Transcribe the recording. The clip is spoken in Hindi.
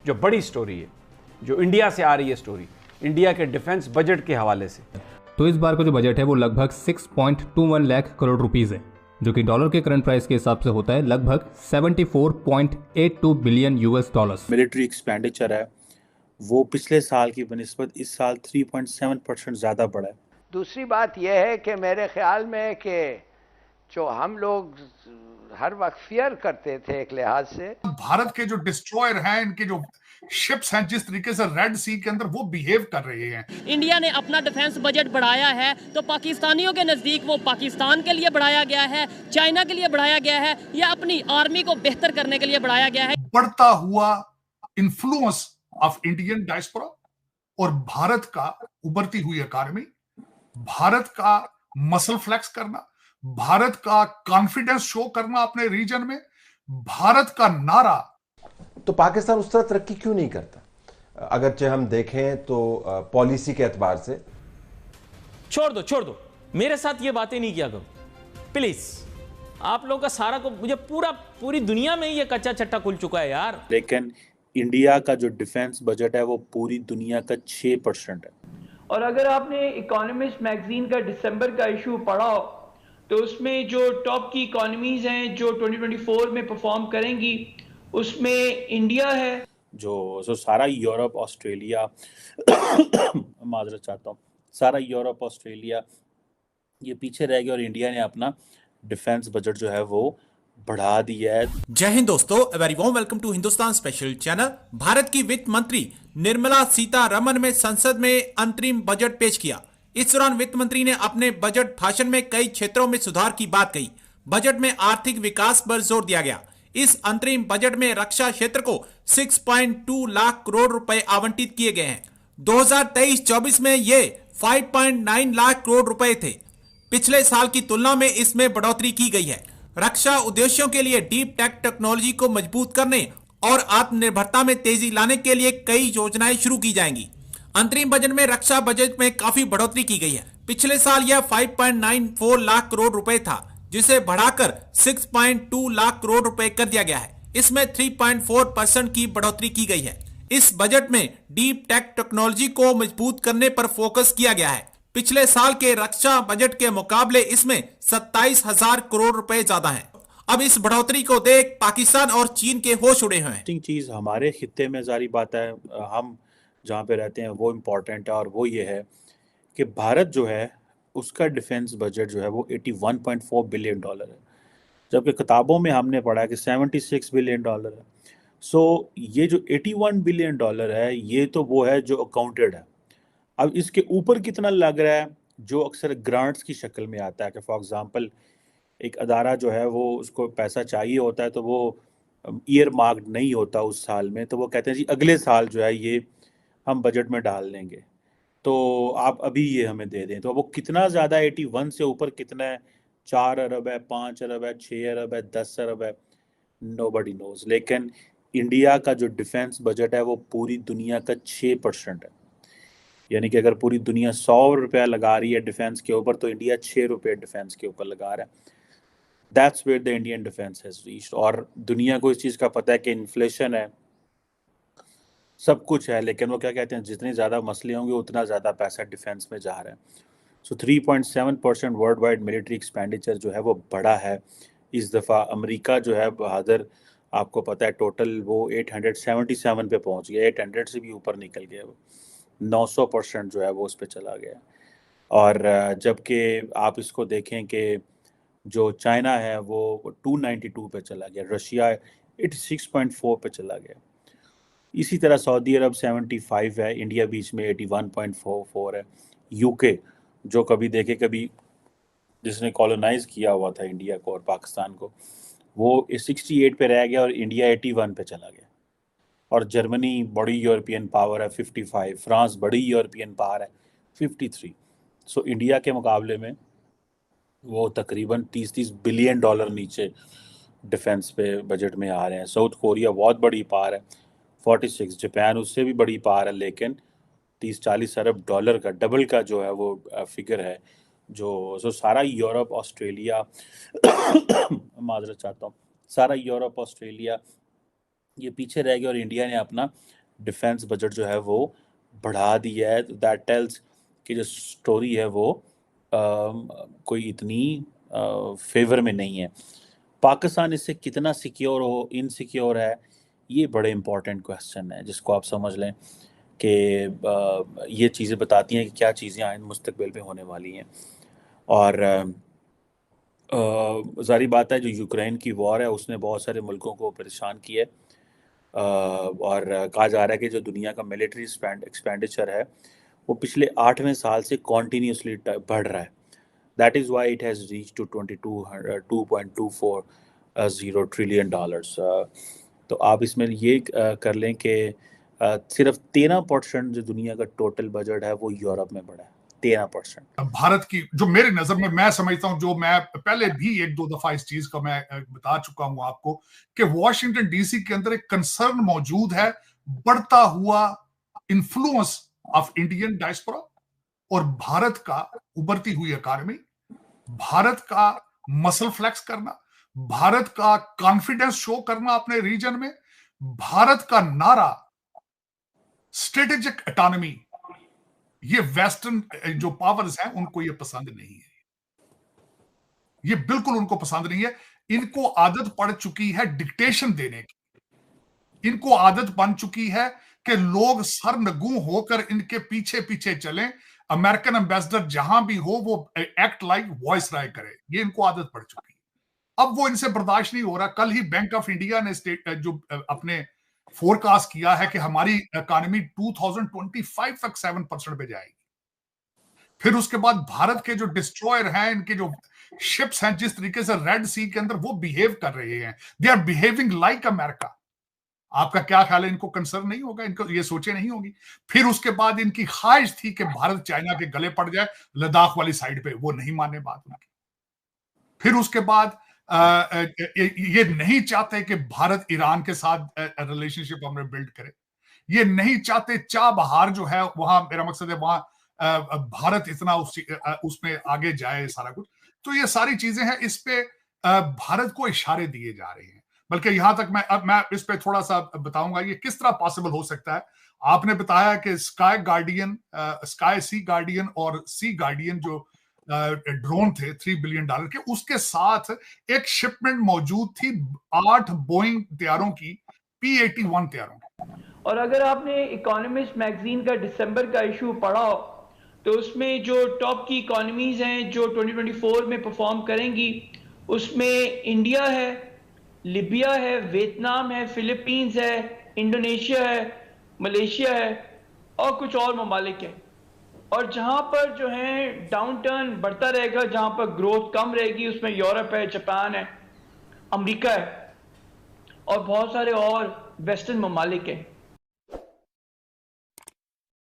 जो बड़ी स्टोरी है, जो इंडिया से आ रही है स्टोरी, इंडिया के डिफेंस बजट के हवाले से। तो इस बार का जो बजट है वो लगभग 6.21 लाख करोड़ रुपीस है, जो कि डॉलर के करंट प्राइस के हिसाब से होता है लगभग 74.82 billion US dollars. Military expenditure है वो पिछले साल की बनिस्बत इस साल 3.7% ज़्यादा बढ़ा है। दूसरी बात यह है कि मेरे ख्याल में कि जो हम लोग हर वक्त फियर करते थे एक लिहाज से, भारत के जो डिस्ट्रॉयर हैं, इनके जो शिप्स हैं, जिस तरीके से रेड सी के अंदर वो बिहेव कर रहे हैं। इंडिया ने अपना डिफेंस बजट बढ़ाया है तो पाकिस्तानियों के नजदीक वो पाकिस्तान के लिए बढ़ाया गया है, चाइना के लिए बढ़ाया गया है, या अपनी आर्मी को बेहतर करने के लिए बढ़ाया गया है। बढ़ता हुआ इन्फ्लुएंस ऑफ इंडियन डायस्पोरा और भारत का उभरती हुई इकॉनमी, भारत का मसल फ्लेक्स करना, भारत का कॉन्फिडेंस शो करना अपने रीजन में, भारत का नारा। तो पाकिस्तान उस तरह तरक्की क्यों नहीं करता? अगरचे हम देखें तो पॉलिसी के एतबार से। छोड़ दो, मेरे साथ ये बातें नहीं किया करो प्लीज। आप लोगों का सारा को मुझे पूरी दुनिया में ये कच्चा चट्टा खुल चुका है यार। लेकिन इंडिया का जो डिफेंस बजट है वो पूरी दुनिया का 6% है। और अगर आपने इकोनॉमिस्ट मैगजीन का दिसंबर का इशू पढ़ा हो तो उसमें जो टॉप की इकोनॉमीज हैं जो 2024 में परफॉर्म करेंगी उसमें इंडिया है। जो सारा यूरोप ऑस्ट्रेलिया माजरत चाहता हूँ, सारा यूरोप ऑस्ट्रेलिया ये पीछे रह गया और इंडिया ने अपना डिफेंस बजट जो है वो बढ़ा दिया है। जय हिंद दोस्तों, very warm welcome to Hindustan special channel. Bharat की वित्त मंत्री निर्मला सीतारमण ने संसद में अंतरिम बजट पेश किया। इस दौरान वित्त मंत्री ने अपने बजट भाषण में कई क्षेत्रों में सुधार की बात कही। बजट में आर्थिक विकास पर जोर दिया गया। इस अंतरिम बजट में रक्षा क्षेत्र को 6.2 लाख करोड़ रुपए आवंटित किए गए हैं। 2023-24 में ये 5.9 लाख करोड़ रुपए थे। पिछले साल की तुलना में इसमें बढ़ोतरी की गई है। रक्षा उद्देश्यों के लिए डीप टेक टेक्नोलॉजी को मजबूत करने और आत्मनिर्भरता में तेजी लाने के लिए कई योजनाएं शुरू की जाएंगी। अंतरिम बजट में रक्षा बजट में काफी बढ़ोतरी की गई है। पिछले साल यह 5.94 लाख करोड़ रुपए था, जिसे बढ़ाकर 6.2 लाख करोड़ रुपए कर दिया गया है। इसमें 3.4% की बढ़ोतरी की गई है। इस बजट में डीप टेक टेक्नोलॉजी को मजबूत करने पर फोकस किया गया है। पिछले साल के रक्षा बजट के मुकाबले इसमें 27,000 करोड़ रुपए ज्यादा हैं। अब इस बढ़ोतरी को देख पाकिस्तान और चीन के होश उड़े हुए हैं। चीज हमारे खित्ते में जारी बात है, हम जहाँ पे रहते हैं वो इम्पोर्टेंट है, और वो ये है कि भारत जो है उसका डिफेंस बजट जो है वो 81.4 बिलियन डॉलर है, जबकि किताबों में हमने पढ़ा कि 76 बिलियन डॉलर है। सो ये जो 81 बिलियन डॉलर है ये तो वो है जो अकाउंटेड है। अब इसके ऊपर कितना लग रहा है जो अक्सर ग्रांट्स की शक्ल में आता है कि फॉर एग्जांपल एक अदारा जो है वो उसको पैसा चाहिए होता है तो वो ईयर मार्क्ड नहीं होता उस साल में, तो वो कहते हैं जी अगले साल जो है ये हम बजट में डाल लेंगे, तो आप अभी ये हमें दे दें। तो वो कितना ज़्यादा 81 से ऊपर कितना है, 4 अरब है, 5 अरब है, 6 अरब है, 10 अरब है, नोबडी नोज। लेकिन इंडिया का जो डिफेंस बजट है वो पूरी दुनिया का 6% है। यानी कि अगर पूरी दुनिया 100 रुपया लगा रही है डिफेंस के ऊपर तो इंडिया 6 रुपये डिफेंस के ऊपर लगा रहा है। That's where the Indian defence has reached. और दुनिया को इस चीज़ का पता है कि इन्फ्लेशन है, सब कुछ है, लेकिन वो क्या कहते हैं जितने ज़्यादा मसले होंगे उतना ज़्यादा पैसा डिफेंस में जा रहा है। सो 3.7% वर्ल्ड वाइड मिलिट्री एक्सपेंडिचर जो है वो बड़ा है इस दफ़ा। अमेरिका जो है बहादुर, आपको पता है टोटल वो 877 पे पहुंच गया, 800 से भी ऊपर निकल गया, वो 900% जो है वो उस पर चला गया। और जबकि आप इसको देखें कि जो चाइना है वो 292 पे चला गया, रशिया 86.4 पे चला गया, इसी तरह सऊदी अरब 75 है, इंडिया बीच में 81.44 है। यूके जो कभी देखे कभी जिसने कॉलोनाइज किया हुआ था इंडिया को और पाकिस्तान को, वो 68 पे रह गया और इंडिया 81 पे चला गया। और जर्मनी बड़ी यूरोपियन पावर है 55, फ्रांस बड़ी यूरोपियन पावर है 53। सो इंडिया के मुकाबले में वो तकरीबन 30 बिलियन डॉलर नीचे डिफेंस पे बजट में आ रहे हैं। साउथ कोरिया बहुत बड़ी पावर है 46, जापान उससे भी बड़ी पावर है, लेकिन 30-40 अरब डॉलर का डबल का जो है वो फिगर है। जो सारा यूरोप ऑस्ट्रेलिया माजरत चाहता हूँ, सारा यूरोप ऑस्ट्रेलिया ये पीछे रह गया और इंडिया ने अपना डिफेंस बजट जो है वो बढ़ा दिया है। तो दैट टेल्स कि जो स्टोरी है वो कोई इतनी फेवर में नहीं है। पाकिस्तान इससे कितना सिक्योर हो, इनसिक्योर है, ये बड़े इंपॉर्टेंट क्वेश्चन है जिसको आप समझ लें कि ये चीज़ें बताती हैं कि क्या चीज़ें आइंदा मुस्तकबिल में होने वाली हैं। और ज़ाहिर बात है जो यूक्रेन की वॉर है उसने बहुत सारे मुल्कों को परेशान किया है। और कहा जा रहा है कि जो दुनिया का मिलिट्री एक्सपेंडिचर है वो पिछले 8वें साल से कॉन्टीन्यूसली बढ़ रहा है। That is why it has reach to $2.240 trillion. तो आप इसमें ये कर लें कि सिर्फ 13% जो दुनिया का टोटल बजट है वो यूरोप में बढ़ा है, 13%। भारत की जो मेरी नजर में मैं समझता हूं, जो मैं पहले भी 1-2 दफा इस चीज का मैं बता चुका हूं आपको, कि वॉशिंगटन डीसी के अंदर एक कंसर्न मौजूद है बढ़ता हुआ इन्फ्लुएंस ऑफ इंडियन डायस्पोरा और भारत का उभरती हुई इकॉनमी, भारत का मसल फ्लेक्स करना, भारत का कॉन्फिडेंस शो करना अपने रीजन में, भारत का नारा स्ट्रेटेजिक ऑटोनॉमी, ये वेस्टर्न जो पावर्स हैं उनको ये पसंद नहीं है, ये बिल्कुल उनको पसंद नहीं है। इनको आदत पड़ चुकी है डिक्टेशन देने की, इनको आदत बन चुकी है कि लोग सरनगू होकर इनके पीछे पीछे चलें, अमेरिकन एम्बेसडर जहां भी हो वो एक्ट लाइक वॉइस राय करे, ये इनको आदत पड़ चुकी है। अब वो इनसे बर्दाश्त नहीं हो रहा। कल ही बैंक ऑफ इंडिया ने जो अपने फोरकास्ट किया है कि हमारी इकॉनमी 2025 तक 7% पे जाएगी। फिर उसके बाद भारत के जो डिस्ट्रॉयर हैं, इनके जो शिप्स हैं, जिस तरीके से रेड सी के अंदर वो बिहेव कर रहे हैं, they are behaving like America. आपका क्या ख्याल है, इनको कंसर्न नहीं होगा, इनको ये सोचे नहीं होगी? फिर उसके बाद इनकी ख्वाहिश थी कि भारत चाइना के गले पड़ जाए लद्दाख वाली साइड पे, वो नहीं माने बात उनकी। फिर उसके बाद ये नहीं चाहते कि भारत ईरान के साथ रिलेशनशिप हमें बिल्ड करे, ये नहीं चाहते चाबहार जो है वहां, मेरा मकसद है वहां भारत इतना उसमें आगे जाए सारा कुछ। तो ये सारी चीजें हैं, इस पे भारत को इशारे दिए जा रहे हैं। बल्कि यहां तक मैं इस पे थोड़ा सा बताऊंगा ये किस तरह पॉसिबल हो सकता है। आपने बताया कि स्काई गार्डियन, स्काई सी गार्डियन और सी गार्डियन जो ड्रोन थे $3 बिलियन के, उसके साथ एक शिपमेंट मौजूद थी 8 बोइंग तैयारों की, P-81 तैयारों की। और अगर आपने इकोनॉमिस्ट मैगजीन का दिसंबर का इशू पढ़ा हो तो उसमें जो टॉप की इकोनॉमीज हैं जो 2024 में परफॉर्म करेंगी, उसमें इंडिया है, लीबिया है, वियतनाम है, फिलीपींस है, इंडोनेशिया है, मलेशिया है और कुछ और ममालिक हैं। और जहां पर जो है डाउन टर्न बढ़ता रहेगा, जहां पर ग्रोथ कम रहेगी, उसमें यूरोप है, जापान है, अमेरिका है और बहुत सारे और वेस्टर्न ममालिक हैं।